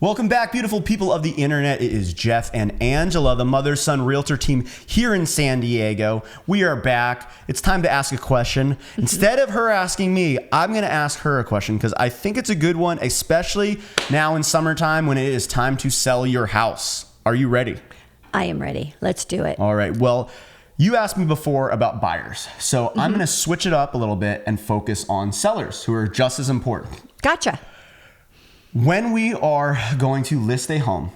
Welcome back, beautiful people of the internet. It is Jeff and Angela, the mother-son realtor team here in San Diego. We are back. It's time to ask a question. Instead of her asking me, I'm going to ask her a question because I think it's a good one, especially now in summertime when it is time to sell your house. Are you ready? I am ready. Let's do it. All right. Well, you asked me before about buyers. So I'm going to switch it up a little bit and focus on sellers who are just as important. Gotcha. When we are going to list a home,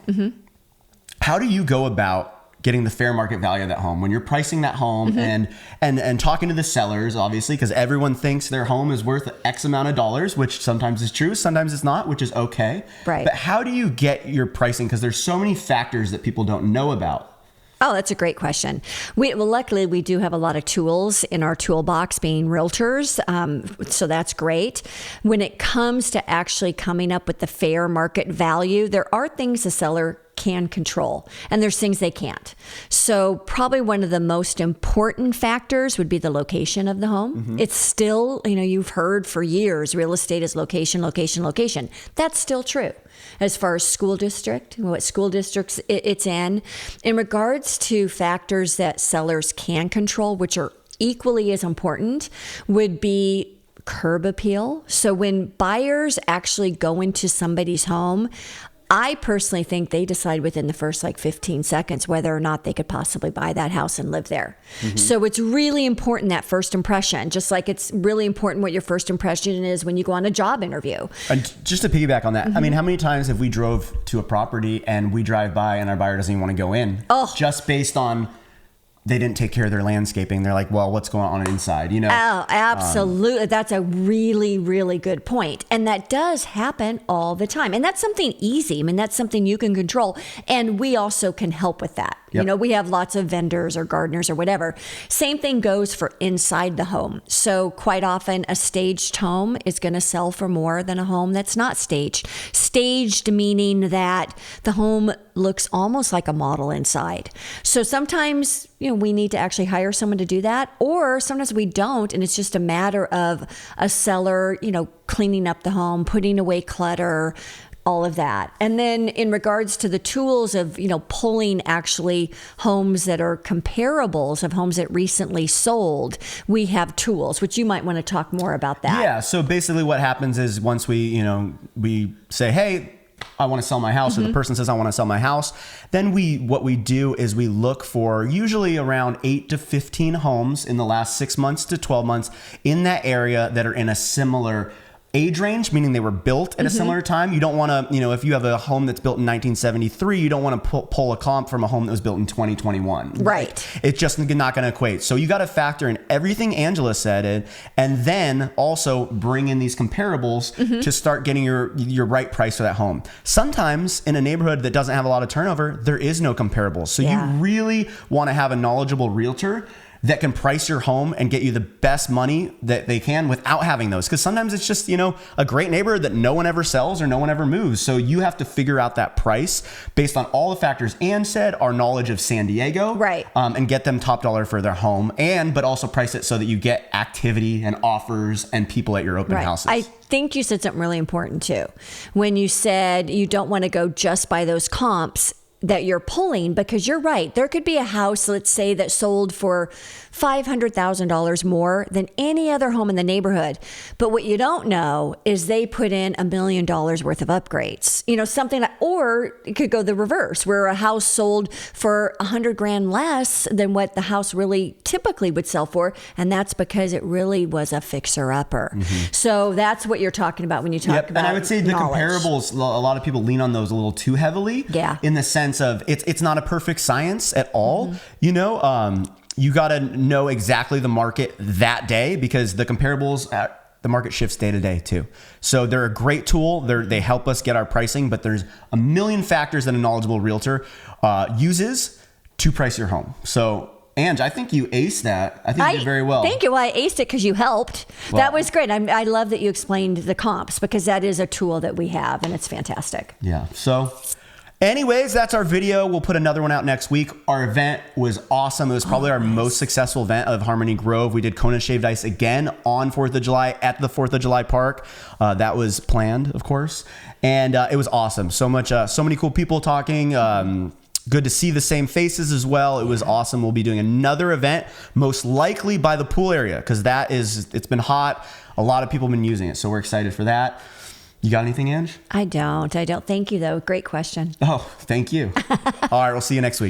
how do you go about getting the fair market value of that home? When you're pricing that home and talking to the sellers, obviously, because everyone thinks their home is worth X amount of dollars, which sometimes is true, sometimes it's not, which is okay. Right. But how do you get your pricing? Because there's so many factors that people don't know about. Oh, that's a great question. Luckily, we do have a lot of tools in our toolbox being realtors, so that's great. When it comes to actually coming up with the fair market value, there are things the seller can control, and there's things they can't. So probably one of the most important factors would be the location of the home. It's still, you've heard for years, real estate is location, location, location. That's still true. As far as school district, what school districts it's in regards to factors that sellers can control, which are equally as important, would be curb appeal. So when buyers actually go into somebody's home, I personally think they decide within the first 15 seconds whether or not they could possibly buy that house and live there. So it's really important, that first impression, just like it's really important what your first impression is when you go on a job interview. And just to piggyback on that, I mean, how many times have we drove to a property and we drive by and our buyer doesn't even want to go in? Just based on they didn't take care of their landscaping. They're like, well, what's going on inside? Oh, absolutely. That's a really, really good point. And that does happen all the time. And that's something easy. I mean, that's something you can control. And we also can help with that. Yep. We have lots of vendors or gardeners or whatever. Same thing goes for inside the home. So quite often a staged home is going to sell for more than a home that's not staged. Staged meaning that the home looks almost like a model inside. So sometimes, we need to actually hire someone to do that, or sometimes we don't. And it's just a matter of a seller, cleaning up the home, putting away clutter, all of that. And then in regards to the tools of, pulling actually homes that are comparables of homes that recently sold, we have tools, which you might want to talk more about that. Yeah. So basically what happens is once we say, hey, I want to sell my house, or the person says, I want to sell my house, then what we do is we look for usually around 8 to 15 homes in the last 6 months to 12 months in that area that are in a similar age range, meaning they were built at a similar time. You don't want to, if you have a home that's built in 1973, you don't want to pull a comp from a home that was built in 2021. Right. It's just not going to equate. So you got to factor in everything Angela said, and then also bring in these comparables to start getting your right price for that home. Sometimes in a neighborhood that doesn't have a lot of turnover, there is no comparables. So you really want to have a knowledgeable realtor that can price your home and get you the best money that they can without having those. Because sometimes it's just, a great neighborhood that no one ever sells or no one ever moves. So you have to figure out that price based on all the factors Ann said, our knowledge of San Diego. Right. And get them top dollar for their home, but also price it so that you get activity and offers and people at your open houses. I think you said something really important too. When you said you don't want to go just by those comps that you're pulling, because you're right. There could be a house, let's say, that sold for $500,000 more than any other home in the neighborhood. But what you don't know is they put in $1 million worth of upgrades, something or it could go the reverse, where a house sold for $100,000 less than what the house really typically would sell for. And that's because it really was a fixer upper. So that's what you're talking about when you talk about And I would say the knowledge. comparables, a lot of people lean on those a little too heavily. Yeah. In the sense of it's not a perfect science at all. You got to know exactly the market that day, because the comparables the market shifts day to day too. So they're a great tool. They help us get our pricing, but there's a million factors that a knowledgeable realtor uses to price your home. So Ange, I think you aced that. I think you did very well. Thank you. Well, I aced it because you helped. Well, that was great. I love that you explained the comps, because that is a tool that we have, and it's fantastic. Yeah. So anyways, that's our video. We'll put another one out next week. Our event was awesome. It was probably our most successful event of Harmony Grove. We did Kona Shaved Ice again on 4th of July at the 4th of July Park. That was planned, of course. And it was awesome. So many cool people talking. Good to see the same faces as well. It was awesome. We'll be doing another event, most likely by the pool area, because it's been hot. A lot of people have been using it. So we're excited for that. You got anything, Ange? I don't. Thank you, though. Great question. Oh, thank you. All right. We'll see you next week.